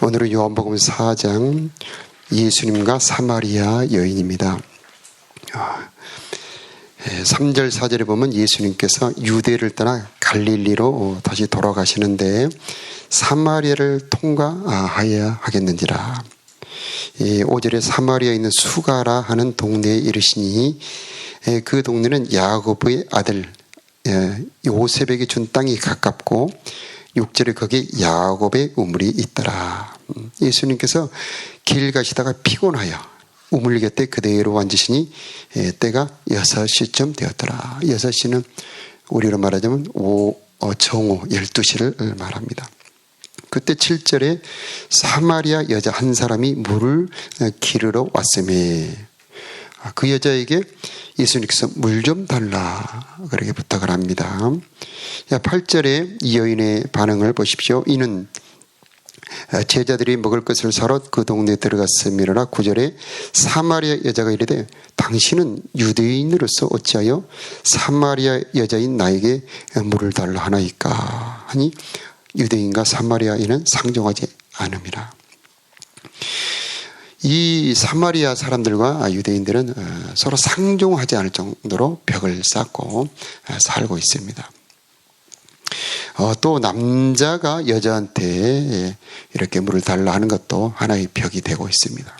오늘은 요한복음 4장 예수님과 사마리아 여인입니다. 3절 4절에 보면 예수님께서 유대를 떠나 갈릴리로 다시 돌아가시는데 사마리아를 통과하여야 하겠는지라. 5절에 사마리아에 있는 수가라 하는 동네에 이르시니 그 동네는 야고보의 아들 요셉에게 준 땅이 가깝고 6절에 거기에 야곱의 우물이 있더라. 예수님께서 길 가시다가 피곤하여 우물 곁에 그대로 앉으시니 때가 6시쯤 되었더라. 6시는 우리로 말하자면 정오 12시를 말합니다. 그때 7절에 사마리아 여자 한 사람이 물을 기르러 왔음에 그 여자에게 예수님께서 물 좀 달라 그렇게 부탁을 합니다. 8절에 이 여인의 반응을 보십시오. 이는 제자들이 먹을 것을 사러 그 동네에 들어갔음이라. 9절에 사마리아 여자가 이르되 당신은 유대인으로서 어찌하여 사마리아 여자인 나에게 물을 달라 하나이까 하니 유대인과 사마리아인은 상종하지 않음이라. 이 사마리아 사람들과 유대인들은 서로 상종하지 않을 정도로 벽을 쌓고 살고 있습니다. 또 남자가 여자한테 이렇게 물을 달라 하는 것도 하나의 벽이 되고 있습니다.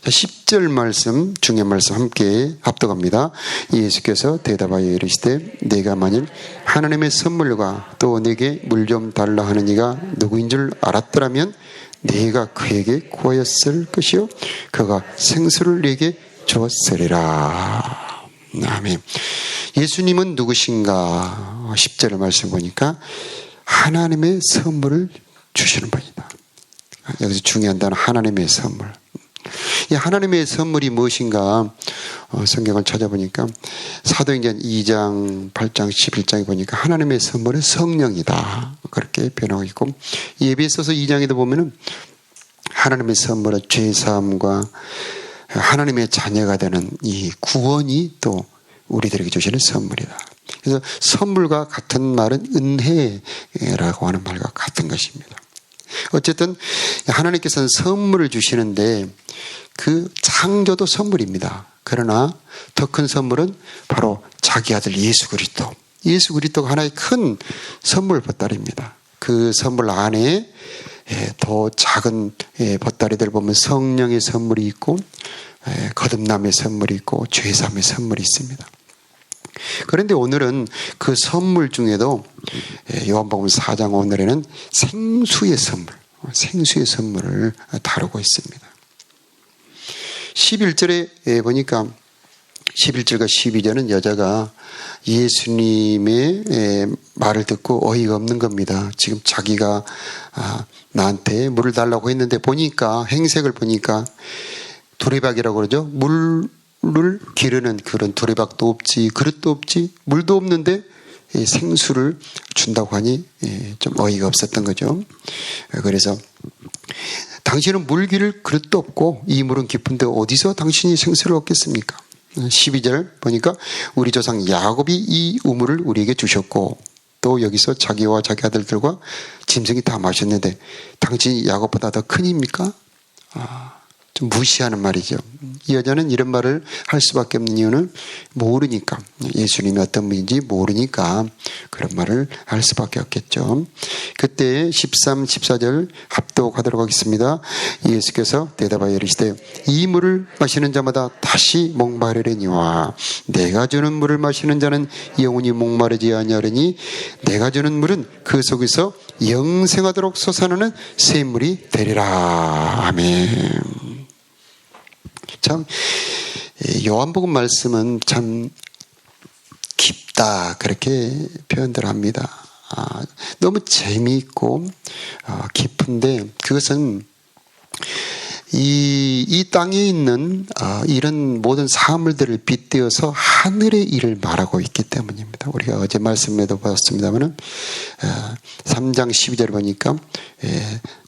10절 말씀, 중요한 말씀 함께 합독합니다. 예수께서 대답하여 이르시되 내가 만일 하나님의 선물과 또 내게 물 좀 달라 하는 이가 누구인 줄 알았더라면 내가 그에게 구하였을 것이요 그가 생수를 내게 주었으리라. 아멘. 예수님은 누구신가? 10절의 말씀 보니까 하나님의 선물을 주시는 분이다. 여기서 중요한 단어 하나님의 선물. 이 하나님의 선물이 무엇인가 성경을 찾아보니까 사도행전 2장, 8장, 11장에 보니까 하나님의 선물은 성령이다 그렇게 변하고 있고, 에베소서 2장에도 보면은 하나님의 선물은 죄사함과 하나님의 자녀가 되는 이 구원이 또 우리들에게 주시는 선물이다. 그래서 선물과 같은 말은 은혜라고 하는 말과 같은 것입니다. 어쨌든 하나님께서는 선물을 주시는데 그 창조도 선물입니다. 그러나 더 큰 선물은 바로 자기 아들 예수 그리스도. 예수 그리스도가 하나의 큰 선물 보따리입니다. 그 선물 안에 더 작은 보따리들 보면 성령의 선물이 있고 거듭남의 선물이 있고 죄사함의 선물이 있습니다. 그런데 오늘은 그 선물 중에도 요한복음 4장 오늘에는 생수의 선물을 다루고 있습니다. 11절에 보니까 11절과 12절은 여자가 예수님의 말을 듣고 어이가 없는 겁니다. 지금 자기가 나한테 물을 달라고 했는데 보니까 행색을 보니까 두레박이라고 그러죠. 물을 기르는 그런 두레박도 없지, 그릇도 없지, 물도 없는데 생수를 준다고 하니 좀 어이가 없었던 거죠. 그래서 당신은 물 기를 그릇도 없고 이 물은 깊은데 어디서 당신이 생수를 얻겠습니까? 12절 보니까 우리 조상 야곱이 이 우물을 우리에게 주셨고 또 여기서 자기와 자기 아들들과 짐승이 다 마셨는데 당신이 야곱보다 더 큰입니까? 좀 무시하는 말이죠. 이 여자는 이런 말을 할 수밖에 없는 이유는 모르니까, 예수님이 어떤 분인지 모르니까 그런 말을 할 수밖에 없겠죠. 그때 13, 14절 합독하도록 하겠습니다. 예수께서 대답하여 이르시되 이 물을 마시는 자마다 다시 목마르려니와 내가 주는 물을 마시는 자는 영원히 목마르지 아니하리니 내가 주는 물은 그 속에서 영생하도록 솟아나는 샘물이 되리라. 아멘. 참 요한복음 말씀은 참 깊다 그렇게 표현들 합니다. 너무 재미있고 깊은데 그것은 이 땅에 있는 이런 모든 사물들을 빗대어서 하늘의 일을 말하고 있기 때문입니다. 우리가 어제 말씀에도 봤습니다만은 3장 12절 보니까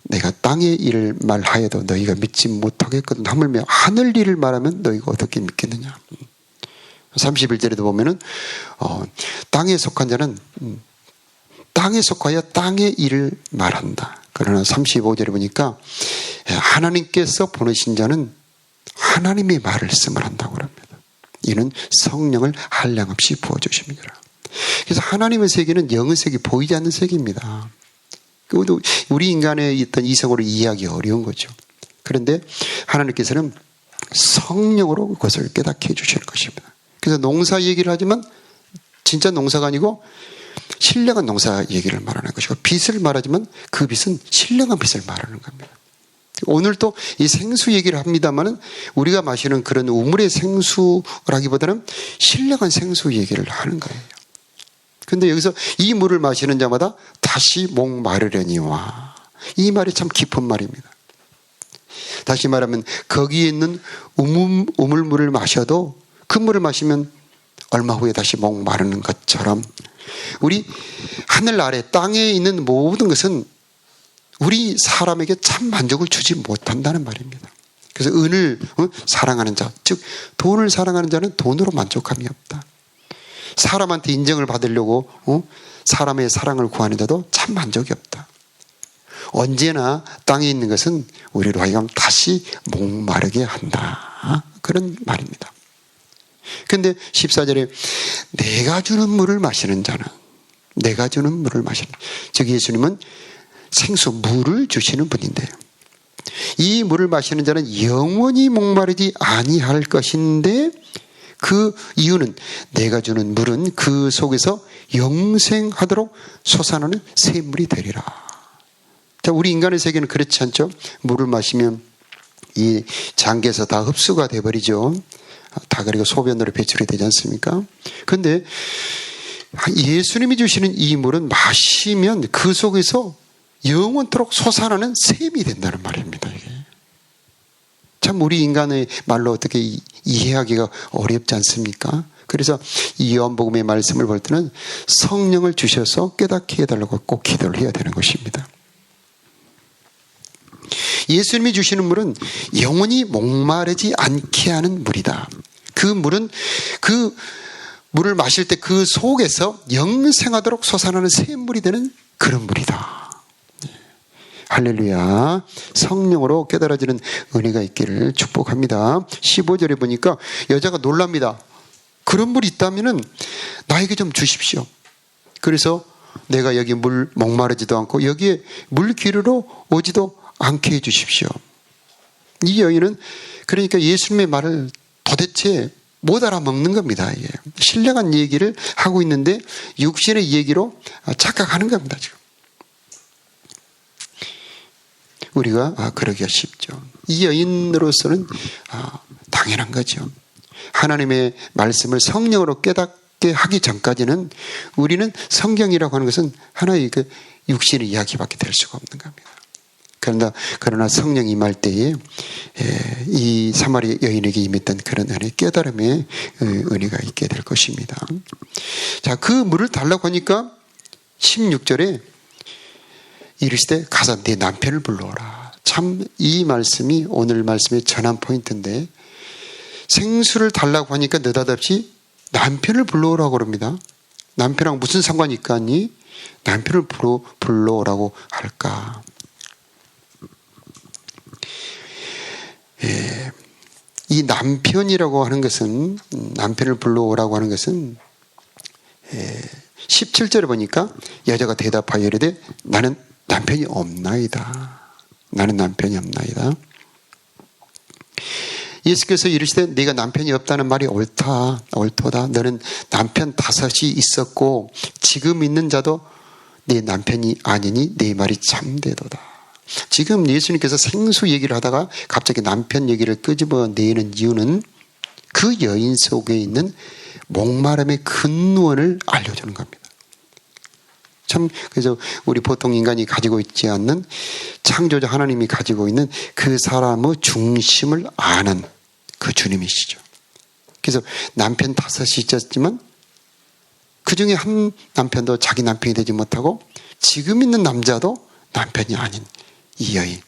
내가 땅의 일을 말하여도 너희가 믿지 못하겠거든 하물며 하늘 일을 말하면 너희가 어떻게 믿겠느냐. 31절에도 보면은 땅에 속한 자는 땅에 속하여 땅의 일을 말한다. 그러나 35절에 보니까 하나님께서 보내신 자는 하나님의 말을 쓰면 한다고 합니다. 이는 성령을 한량없이 부어주십니다. 그래서 하나님의 세계는 영의 세계, 보이지 않는 세계입니다. 그것도 우리 인간의 있던 이성으로 이해하기 어려운 거죠. 그런데 하나님께서는 성령으로 그것을 깨닫게 해주시는 것입니다. 그래서 농사 얘기를 하지만 진짜 농사가 아니고 신령한 농사 얘기를 말하는 것이고, 빚을 말하지만 그 빚은 신령한 빚을 말하는 겁니다. 오늘도 이 생수 얘기를 합니다만은 우리가 마시는 그런 우물의 생수라기보다는 신령한 생수 얘기를 하는 거예요. 근데 여기서 이 물을 마시는 자마다 다시 목 마르려니와, 이 말이 참 깊은 말입니다. 다시 말하면 거기에 있는 우물물을 마셔도 그 물을 마시면 얼마 후에 다시 목 마르는 것처럼 우리 하늘 아래 땅에 있는 모든 것은 우리 사람에게 참 만족을 주지 못한다는 말입니다. 그래서 은을 사랑하는 자, 즉 돈을 사랑하는 자는 돈으로 만족함이 없다. 사람한테 인정을 받으려고 사람의 사랑을 구하는 자도 참 만족이 없다. 언제나 땅에 있는 것은 우리로 하여금 다시 목마르게 한다. 그런 말입니다. 그런데 14절에 내가 주는 물을 마시는 자는, 내가 주는 물을 마시는, 즉 예수님은 생수 물을 주시는 분인데, 이 물을 마시는 자는 영원히 목마르지 아니할 것인데, 그 이유는 내가 주는 물은 그 속에서 영생하도록 솟아나는 샘물이 되리라. 자, 우리 인간의 세계는 그렇지 않죠? 물을 마시면 이 장기에서 다 흡수가 돼버리죠. 다 그리고 소변으로 배출이 되지 않습니까? 그런데 예수님이 주시는 이 물은 마시면 그 속에서 영원토록 솟아나는 샘이 된다는 말입니다. 이게 참 우리 인간의 말로 어떻게 이해하기가 어렵지 않습니까? 그래서 이 요한복음의 말씀을 볼 때는 성령을 주셔서 깨닫게 해달라고 꼭 기도를 해야 되는 것입니다. 예수님이 주시는 물은 영원히 목마르지 않게 하는 물이다. 그 물은 그 물을 마실 때 그 속에서 영생하도록 솟아나는 샘물이 되는 그런 물이다. 할렐루야. 성령으로 깨달아지는 은혜가 있기를 축복합니다. 15절에 보니까 여자가 놀랍니다. 그런 물이 있다면 나에게 좀 주십시오. 그래서 내가 여기 물 목마르지도 않고 여기에 물 기르러 오지도 않게 해주십시오. 이 여인은 그러니까 예수님의 말을 도대체 못 알아먹는 겁니다. 이게 신령한 얘기를 하고 있는데 육신의 얘기로 착각하는 겁니다. 지금 우리가 그러기가 쉽죠. 이 여인으로서는 당연한 거죠. 하나님의 말씀을 성령으로 깨닫게 하기 전까지는 우리는 성경이라고 하는 것은 하나의 그 육신의 이야기밖에 될 수가 없는 겁니다. 그러나 성령이 임할 때에 이 사마리 여인에게 임했던 그런 은혜, 깨달음의 은혜가 있게 될 것입니다. 자, 그 물을 달라고 하니까 16절에 이르시되 가서 네 남편을 불러오라. 참 이 말씀이 오늘 말씀의 전환 포인트인데, 생수를 달라고 하니까 느닷없이 남편을 불러오라고 그럽니다. 남편하고 무슨 상관이 있겠니? 남편을 불러오라고 할까? 이 남편이라고 하는 것은, 남편을 불러오라고 하는 것은 17절에 보니까 여자가 대답하여 이르되 나는 남편이 없나이다. 나는 남편이 없나이다. 예수께서 이르시되 네가 남편이 없다는 말이 옳도다. 너는 남편 5이 있었고 지금 있는 자도 네 남편이 아니니 네 말이 참되도다. 지금 예수님께서 생수 얘기를 하다가 갑자기 남편 얘기를 끄집어내는 이유는 그 여인 속에 있는 목마름의 근원을 알려주는 겁니다. 참, 그래서 우리 보통 인간이 가지고 있지 않는 창조자 하나님이 가지고 있는 그 사람의 중심을 아는 그 주님이시죠. 그래서 남편 5이 있었지만 그 중에 한 남편도 자기 남편이 되지 못하고 지금 있는 남자도 남편이 아닌 이 여인.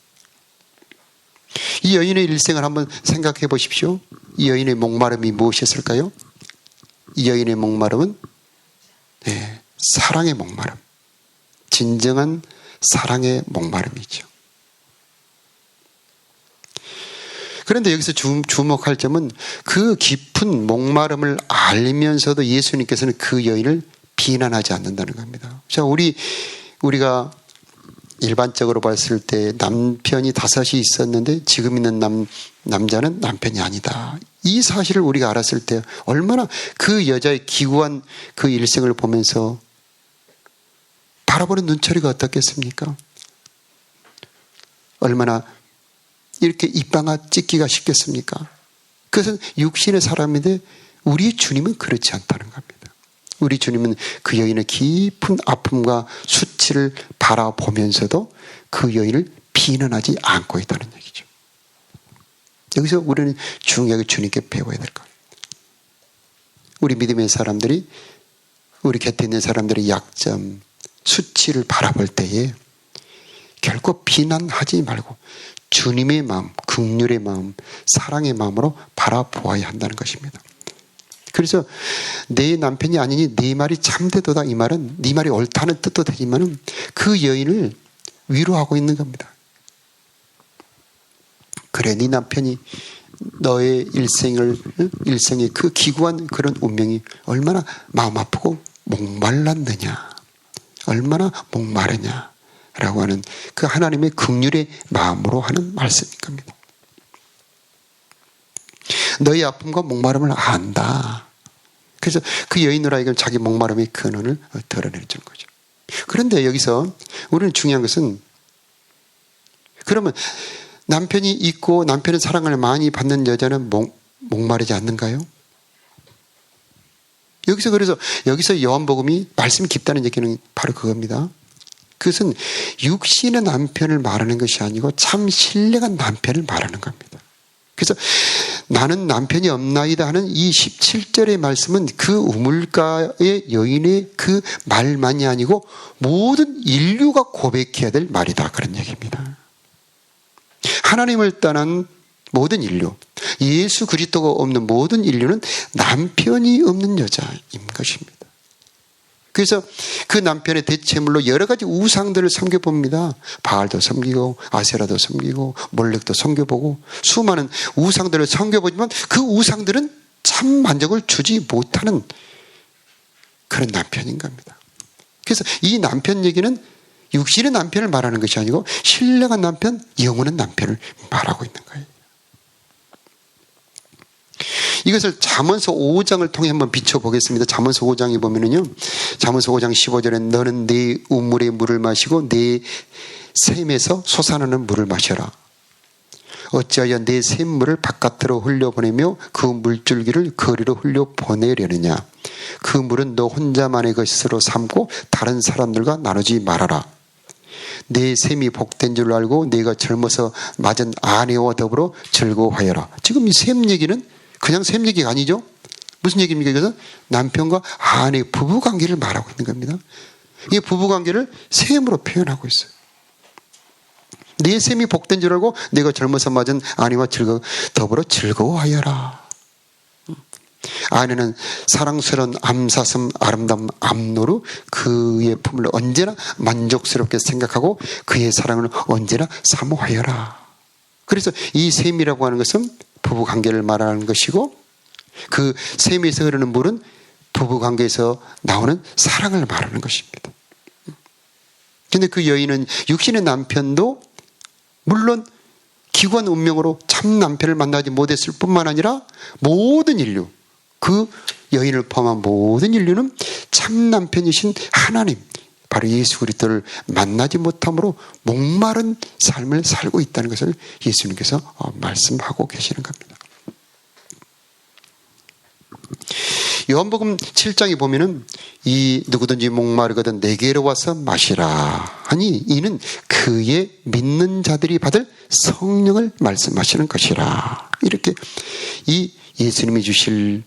이 여인의 일생을 한번 생각해 보십시오. 이 여인의 목마름이 무엇이었을까요? 이 여인의 목마름은 사랑의 목마름. 진정한 사랑의 목마름이죠. 그런데 여기서 주목할 점은 그 깊은 목마름을 알면서도 예수님께서는 그 여인을 비난하지 않는다는 겁니다. 자, 우리가 일반적으로 봤을 때 남편이 5이 있었는데 지금 있는 남자는 남편이 아니다. 이 사실을 우리가 알았을 때 얼마나 그 여자의 기구한 그 일생을 보면서 바라보는 눈초리가 어떻겠습니까? 얼마나 이렇게 입방아 찍기가 쉽겠습니까? 그것은 육신의 사람인데 우리 주님은 그렇지 않다는 겁니다. 우리 주님은 그 여인의 깊은 아픔과 수치를 바라보면서도 그 여인을 비난하지 않고 있다는 얘기죠. 여기서 우리는 중요하게 주님께 배워야 될 겁니다. 우리 믿음의 사람들이, 우리 곁에 있는 사람들의 약점, 수치를 바라볼 때에 결코 비난하지 말고 주님의 마음, 긍휼의 마음, 사랑의 마음으로 바라보아야 한다는 것입니다. 그래서 내 남편이 아니니 네 말이 참되도다, 이 말은 네 말이 옳다는 뜻도 되지만은 그 여인을 위로하고 있는 겁니다. 그래, 네 남편이 너의 일생의 그 기구한 그런 운명이 얼마나 마음 아프고 목말랐느냐, 얼마나 목마르냐라고 하는 그 하나님의 긍휼의 마음으로 하는 말씀인 겁니다. 너의 아픔과 목마름을 안다. 그래서 그 여인으로 하여금 자기 목마름의 근원을 드러내주는 거죠. 그런데 여기서 우리는 중요한 것은, 그러면 남편이 있고 남편의 사랑을 많이 받는 여자는 목마르지 않는가요? 여기서 요한복음이 말씀이 깊다는 얘기는 바로 그겁니다. 그것은 육신의 남편을 말하는 것이 아니고 참 신령한 남편을 말하는 겁니다. 그래서 나는 남편이 없나이다 하는 이 17절의 말씀은 그 우물가의 여인의 그 말만이 아니고 모든 인류가 고백해야 될 말이다, 그런 얘기입니다. 하나님을 떠난 모든 인류, 예수 그리스도가 없는 모든 인류는 남편이 없는 여자인 것입니다. 그래서 그 남편의 대체물로 여러 가지 우상들을 섬겨봅니다. 바알도 섬기고 아세라도 섬기고 몰렉도 섬겨보고 수많은 우상들을 섬겨보지만 그 우상들은 참 만족을 주지 못하는 그런 남편인 겁니다. 그래서 이 남편 얘기는 육신의 남편을 말하는 것이 아니고 신령한 남편, 영원한 남편을 말하고 있는 거예요. 이것을 잠언서 5장을 통해 한번 비춰보겠습니다. 잠언서 5장에 보면은요, 잠언서 5장 15절에 너는 네 우물의 물을 마시고 네 샘에서 솟아나는 물을 마셔라. 어찌하여 내 샘물을 바깥으로 흘려보내며 그 물줄기를 거리로 흘려보내려느냐. 그 물은 너 혼자만의 것으로 삼고 다른 사람들과 나누지 말아라. 내 샘이 복된 줄 알고 네가 젊어서 맞은 아내와 더불어 즐거워하여라. 지금 이 샘 얘기는 그냥 샘 얘기가 아니죠. 무슨 얘기입니까? 이것은 남편과 아내의 부부관계를 말하고 있는 겁니다. 이 부부관계를 샘으로 표현하고 있어요. 네 샘이 복된 줄 알고 네가 젊어서 맞은 아내와 더불어 즐거워하여라. 아내는 사랑스러운 암사슴 아름다운 암노루 그의 품을 언제나 만족스럽게 생각하고 그의 사랑을 언제나 사모하여라. 그래서 이 샘이라고 하는 것은 부부관계를 말하는 것이고 그 샘에서 흐르는 물은 부부관계에서 나오는 사랑을 말하는 것입니다. 그런데 그 여인은 육신의 남편도 물론 기구한 운명으로 참 남편을 만나지 못했을 뿐만 아니라 모든 인류, 그 여인을 포함한 모든 인류는 참 남편이신 하나님, 바로 예수 그리스도를 만나지 못함으로 목마른 삶을 살고 있다는 것을 예수님께서 말씀하고 계시는 겁니다. 요한복음 7장에 보면은 이 누구든지 목마르거든 내게로 와서 마시라 하니 이는 그의 믿는 자들이 받을 성령을 말씀하시는 것이라. 이렇게 이 예수님이 주실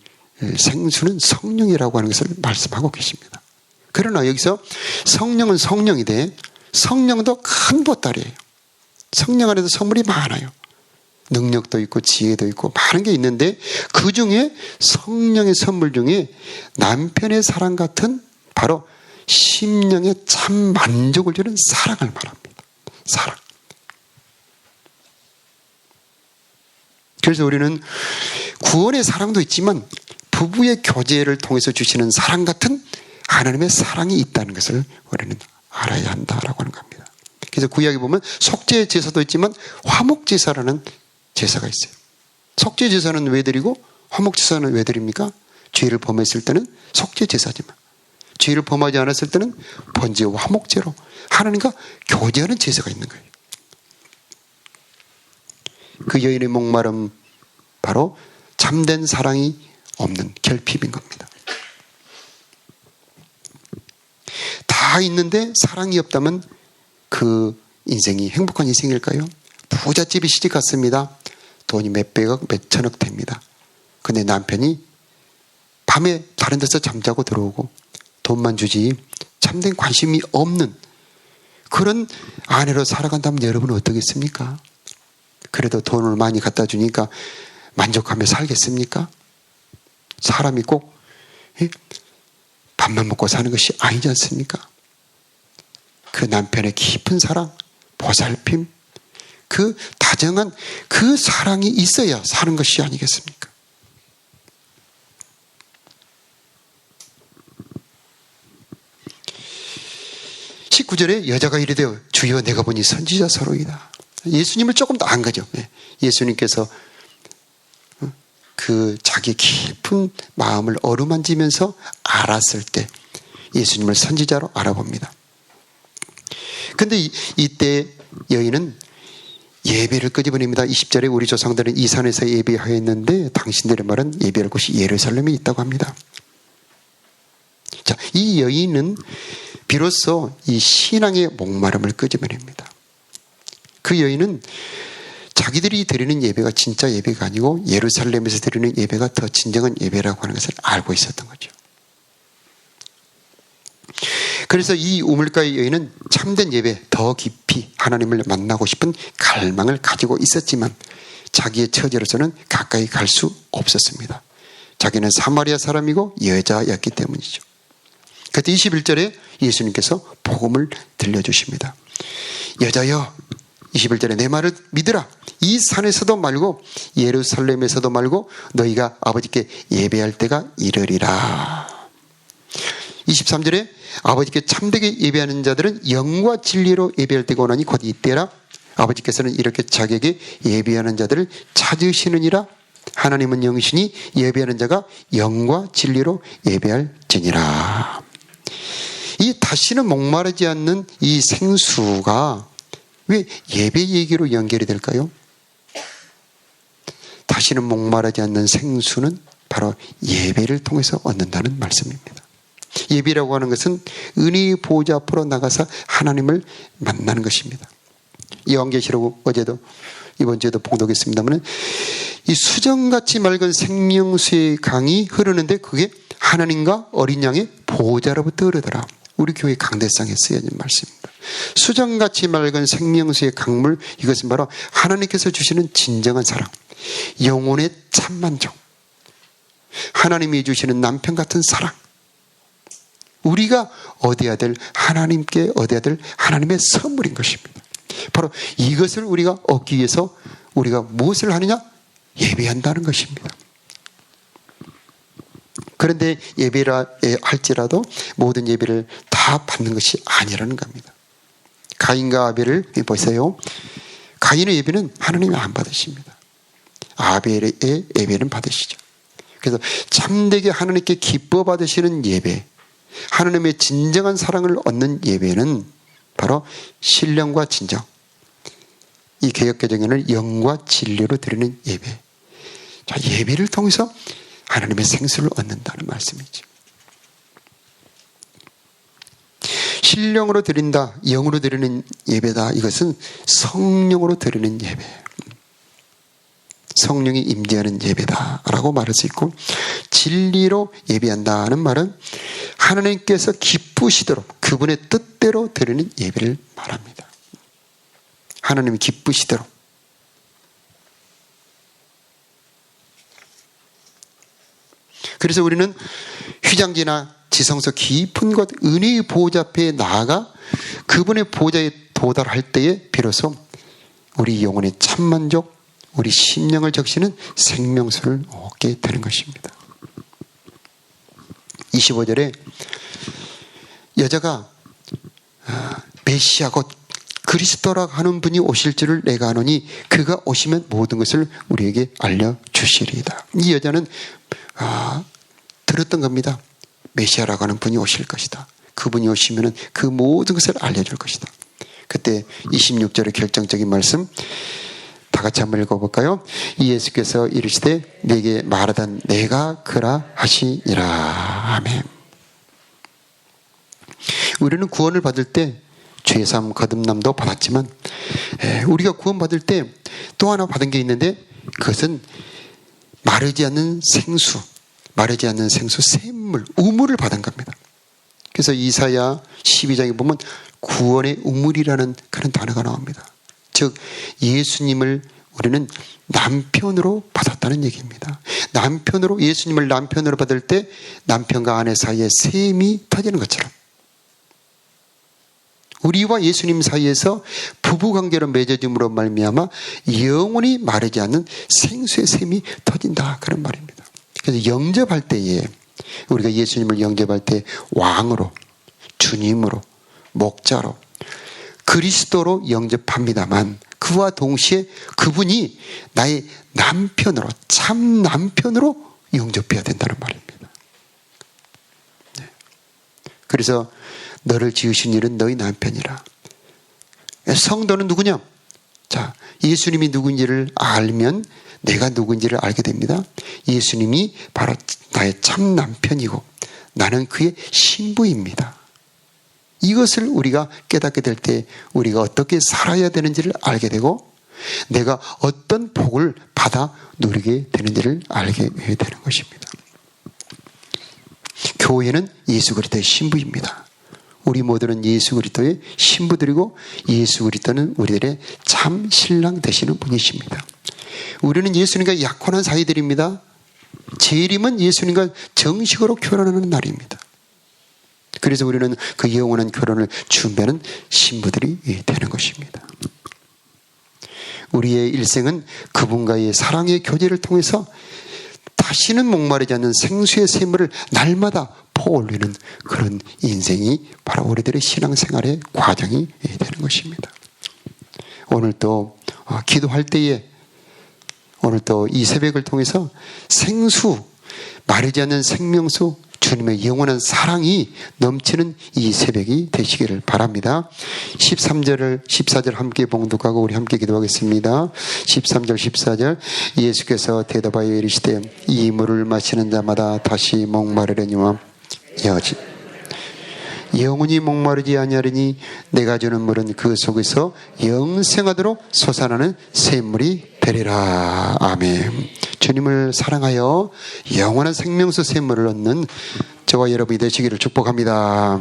생수는 성령이라고 하는 것을 말씀하고 계십니다. 그러나 여기서 성령은 성령인데 성령도 큰 보따리예요. 성령 안에도 선물이 많아요. 능력도 있고 지혜도 있고 많은 게 있는데 그 중에 성령의 선물 중에 남편의 사랑 같은 바로 심령에 참 만족을 주는 사랑을 말합니다. 사랑. 그래서 우리는 구원의 사랑도 있지만 부부의 교제를 통해서 주시는 사랑 같은 하나님의 사랑이 있다는 것을 우리는 알아야 한다라고 하는 겁니다. 그래서 구약에 보면 속죄 제사도 있지만 화목 제사라는 제사가 있어요. 속죄 제사는 왜 드리고 화목 제사는 왜 드립니까? 죄를 범했을 때는 속죄 제사지만 죄를 범하지 않았을 때는 번제와 화목제로 하나님과 교제하는 제사가 있는 거예요. 그 여인의 목마름 바로 참된 사랑이 없는 결핍인 겁니다. 다 있는데 사랑이 없다면 그 인생이 행복한 인생일까요? 부잣집이 시집 갔습니다. 돈이 몇백억, 몇천억 됩니다. 근데 남편이 밤에 다른 데서 잠자고 들어오고 돈만 주지 참된 관심이 없는 그런 아내로 살아간다면 여러분은 어떻겠습니까? 그래도 돈을 많이 갖다 주니까 만족하며 살겠습니까? 사람이 꼭 밥만 먹고 사는 것이 아니지 않습니까? 그 남편의 깊은 사랑, 보살핌, 그 다정한 그 사랑이 있어야 사는 것이 아니겠습니까? (19절에) 여자가 이르되 주여 내가 보니 선지자서로이다. 예수님을 조금 더 안 거죠. 예수님께서 그 자기 깊은 마음을 어루만지면서 알았을 때 예수님을 선지자로 알아봅니다. 근데 이때 여인은 예배를 끄집어냅니다. 20절에 우리 조상들은 이 산에서 예배하였는데 당신들의 말은 예배할 곳이 예루살렘에 있다고 합니다. 자, 이 여인은 비로소 이 신앙의 목마름을 끄집어냅니다. 그 여인은 자기들이 드리는 예배가 진짜 예배가 아니고 예루살렘에서 드리는 예배가 더 진정한 예배라고 하는 것을 알고 있었던 거죠. 그래서 이 우물가의 여인은 참된 예배, 더 깊이 하나님을 만나고 싶은 갈망을 가지고 있었지만 자기의 처지로서는 가까이 갈 수 없었습니다. 자기는 사마리아 사람이고 여자였기 때문이죠. 그때 21절에 예수님께서 복음을 들려주십니다. 여자여, 21절에 내 말을 믿으라. 이 산에서도 말고 예루살렘에서도 말고 너희가 아버지께 예배할 때가 이르리라. 23절에 아버지께 참되게 예배하는 자들은 영과 진리로 예배할 때가 오나니 곧 이때라. 아버지께서는 이렇게 자기에게 예배하는 자들을 찾으시느니라. 하나님은 영이시니 예배하는 자가 영과 진리로 예배할지니라. 이 다시는 목마르지 않는 이 생수가 왜 예배 얘기로 연결이 될까요? 다시는 목마르지 않는 생수는 바로 예배를 통해서 얻는다는 말씀입니다. 예배라고 하는 것은 은혜의 보좌 앞으로 나가서 하나님을 만나는 것입니다. 요한계시록 어제도 이번 주에도 봉독했습니다만 이 수정같이 맑은 생명수의 강이 흐르는데 그게 하나님과 어린 양의 보좌로부터 흐르더라. 우리 교회 강대상에 쓰여진 말씀입니다. 수정같이 맑은 생명수의 강물, 이것은 바로 하나님께서 주시는 진정한 사랑, 영혼의 참만족, 하나님이 주시는 남편 같은 사랑, 우리가 얻어야 될 하나님께 얻어야 될 하나님의 선물인 것입니다. 바로 이것을 우리가 얻기 위해서 우리가 무엇을 하느냐? 예배한다는 것입니다. 그런데 예배라 할지라도 모든 예배를 다 받는 것이 아니라는 겁니다. 가인과 아벨을 보세요. 가인의 예배는 하나님이 안 받으십니다. 아벨의 예배는 받으시죠. 그래서 참되게 하나님께 기뻐 받으시는 예배, 하나님의 진정한 사랑을 얻는 예배는 바로 신령과 진정, 이 개역개정에는 영과 진리로 드리는 예배. 자, 예배를 통해서 하나님의 생수를 얻는다는 말씀이죠. 신령으로 드린다, 영으로 드리는 예배다. 이것은 성령으로 드리는 예배, 성령이 임재하는 예배다라고 말할 수 있고, 진리로 예배한다는 말은 하나님께서 기쁘시도록 그분의 뜻대로 드리는 예배를 말합니다. 하나님이 기쁘시도록. 그래서 우리는 휘장지나 지성소 깊은 곳 은혜의 보호자 앞에 나아가 그분의 보호자에 도달할 때에 비로소 우리 영혼의 참만족, 우리 심령을 적시는 생명수를 얻게 되는 것입니다. 25절에 여자가 메시아 곧 그리스도라 하는 분이 오실 줄을 내가 아노니 그가 오시면 모든 것을 우리에게 알려주시리이다. 이 여자는 들었던 겁니다. 메시아라고 하는 분이 오실 것이다. 그분이 오시면 그 모든 것을 알려줄 것이다. 그때 26절의 결정적인 말씀 다 같이 한번 읽어볼까요? 예수께서 이르시되 내게 말하던 내가 그라 하시니라. 아멘. 우리는 구원을 받을 때 죄사함 거듭남도 받았지만 우리가 구원받을 때 또 하나 받은 게 있는데 그것은 마르지 않는 생수, 샘물, 우물을 받은 겁니다. 그래서 이사야 12장에 보면 구원의 우물이라는 그런 단어가 나옵니다. 즉 예수님을 우리는 남편으로 받았다는 얘기입니다. 예수님을 남편으로 받을 때 남편과 아내 사이에 샘이 터지는 것처럼 우리와 예수님 사이에서 부부관계로 맺어짐으로 말미암아 영원히 마르지 않는 생수의 샘이 터진다, 그런 말입니다. 그래서 영접할 때에 우리가 예수님을 영접할 때 왕으로, 주님으로, 목자로, 그리스도로 영접합니다만 그와 동시에 그분이 나의 남편으로, 참 남편으로 영접해야 된다는 말입니다. 네. 그래서 너를 지으신 이는 너희 남편이라. 성도는 누구냐? 자, 예수님이 누군지를 알면 내가 누군지를 알게 됩니다. 예수님이 바로 나의 참 남편이고 나는 그의 신부입니다. 이것을 우리가 깨닫게 될 때 우리가 어떻게 살아야 되는지를 알게 되고 내가 어떤 복을 받아 누리게 되는지를 알게 되는 것입니다. 교회는 예수 그리스도의 신부입니다. 우리 모두는 예수 그리스도의 신부들이고 예수 그리스도는 우리들의 참 신랑 되시는 분이십니다. 우리는 예수님과 약혼한 사이들입니다. 재림은 예수님과 정식으로 결혼하는 날입니다. 그래서 우리는 그 영원한 결혼을 준비하는 신부들이 되는 것입니다. 우리의 일생은 그분과의 사랑의 교제를 통해서 다시는 목마르지 않는 생수의 샘물을 날마다 퍼올리는 그런 인생이 바로 우리들의 신앙생활의 과정이 되는 것입니다. 오늘 또 기도할 때에 오늘 또 이 새벽을 통해서 생수, 마르지 않는 생명수, 주님의 영원한 사랑이 넘치는 이 새벽이 되시기를 바랍니다. 14절 함께 봉독하고 우리 함께 기도하겠습니다. 13절 14절 예수께서 대답하여 이르시되 이 물을 마시는 자마다 다시 목마르려니와 여지 영원히 목마르지 아니하리니 내가 주는 물은 그 속에서 영생하도록 솟아나는 샘물이 되리라. 아멘. 주님을 사랑하여 영원한 생명수 샘물을 얻는 저와 여러분이 되시기를 축복합니다.